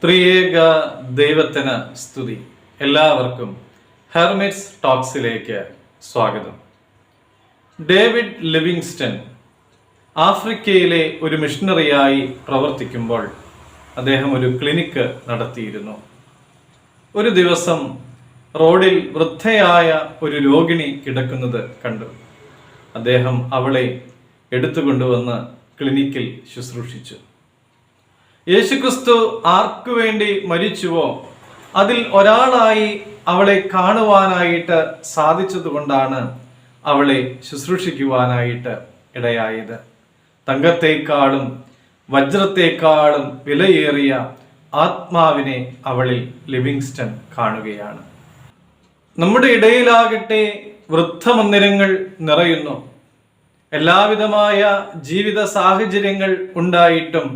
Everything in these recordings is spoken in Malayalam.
ത്രിയേക ദൈവത്തിന് സ്തുതി. എല്ലാവർക്കും ഹെർമിറ്റ്സ് ടോക്സിലേക്ക് സ്വാഗതം. ഡേവിഡ് ലിവിങ്സ്റ്റൺ ആഫ്രിക്കയിലെ ഒരു മിഷണറിയായി പ്രവർത്തിക്കുമ്പോൾ അദ്ദേഹം ഒരു ക്ലിനിക്ക് നടത്തിയിരുന്നു. ഒരു ദിവസം റോഡിൽ വൃദ്ധയായ ഒരു രോഗിണി കിടക്കുന്നത് കണ്ടു. അദ്ദേഹം അവളെ എടുത്തുകൊണ്ടുവന്ന് ക്ലിനിക്കിൽ ശുശ്രൂഷിച്ചു. യേശുക്രിസ്തു ആർക്കു വേണ്ടി മരിച്ചുവോ അതിൽ ഒരാളായി അവളെ കാണുവാനായിട്ട് സാധിച്ചതുകൊണ്ടാണ് അവളെ ശുശ്രൂഷിക്കുവാനായിട്ട് ഇടയായത്. തങ്കത്തെക്കാളും വജ്രത്തെക്കാളും വിലയേറിയ ആത്മാവിനെ അവളിൽ ലിവിങ്സ്റ്റൺ കാണുകയാണ്. നമ്മുടെ ഇടയിലാകട്ടെ വൃദ്ധമന്ദിരങ്ങൾ നിറയുന്നു. എല്ലാവിധമായ ജീവിത സാഹചര്യങ്ങൾ ഉണ്ടായിട്ടും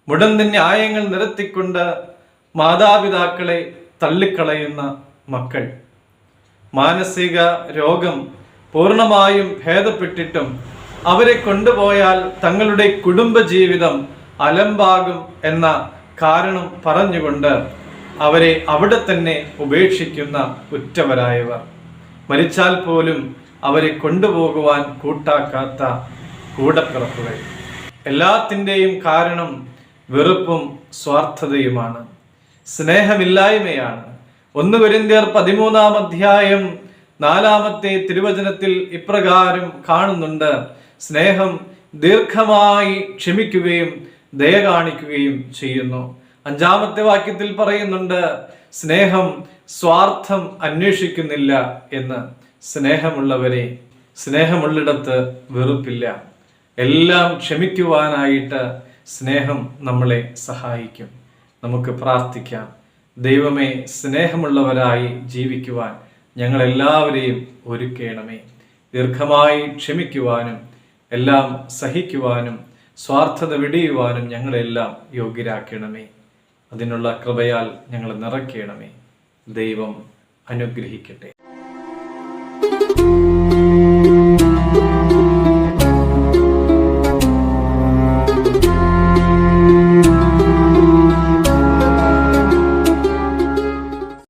മുടന്തി ന്യായങ്ങൾ നിരത്തിക്കൊണ്ട് മാതാപിതാക്കളെ തള്ളിക്കളയുന്ന മക്കൾ, മാനസിക രോഗം പൂർണ്ണമായും ഭേദപ്പെട്ടിട്ടും അവരെ കൊണ്ടുപോയാൽ തങ്ങളുടെ കുടുംബജീവിതം അലമ്പാകും എന്ന കാരണം പറഞ്ഞുകൊണ്ട് അവരെ അവിടെ തന്നെ ഉപേക്ഷിക്കുന്ന ഉറ്റവരായവർ, മരിച്ചാൽ പോലും അവരെ കൊണ്ടുപോകുവാൻ കൂട്ടാക്കാത്ത കൂടപ്പിറപ്പുകൾ. എല്ലാത്തിൻ്റെയും കാരണം വെറുപ്പും സ്വാർത്ഥതയുമാണ്, സ്നേഹമില്ലായ്മയാണ്. 1 കൊരിന്ത്യർ 13-ാം അധ്യായം 4-ാമത്തെ തിരുവചനത്തിൽ ഇപ്രകാരം കാണുന്നുണ്ട്: സ്നേഹം ദീർഘമായി ക്ഷമിക്കുകയും ദയ കാണിക്കുകയും ചെയ്യുന്നു. 5-ാമത്തെ വാക്യത്തിൽ പറയുന്നുണ്ട്, സ്നേഹം സ്വാർത്ഥം അന്വേഷിക്കുന്നില്ല എന്ന്. സ്നേഹമുള്ളവരെ, സ്നേഹമുള്ളിടത്ത് വെറുപ്പില്ല. എല്ലാം ക്ഷമിക്കുവാനായിട്ട് സ്നേഹം നമ്മളെ സഹായിക്കും. നമുക്ക് പ്രാർത്ഥിക്കാം. ദൈവമേ, സ്നേഹമുള്ളവരായി ജീവിക്കുവാൻ ഞങ്ങളെല്ലാവരെയും ഒരുക്കണമേ. ദീർഘമായി ക്ഷമിക്കുവാനും എല്ലാം സഹിക്കുവാനും സ്വാർത്ഥത വെടിയുവാനും ഞങ്ങളെല്ലാം യോഗ്യരാക്കണമേ. അതിനുള്ള കൃപയാൽ ഞങ്ങൾ നിറയ്ക്കണമേ. ദൈവം അനുഗ്രഹിക്കട്ടെ.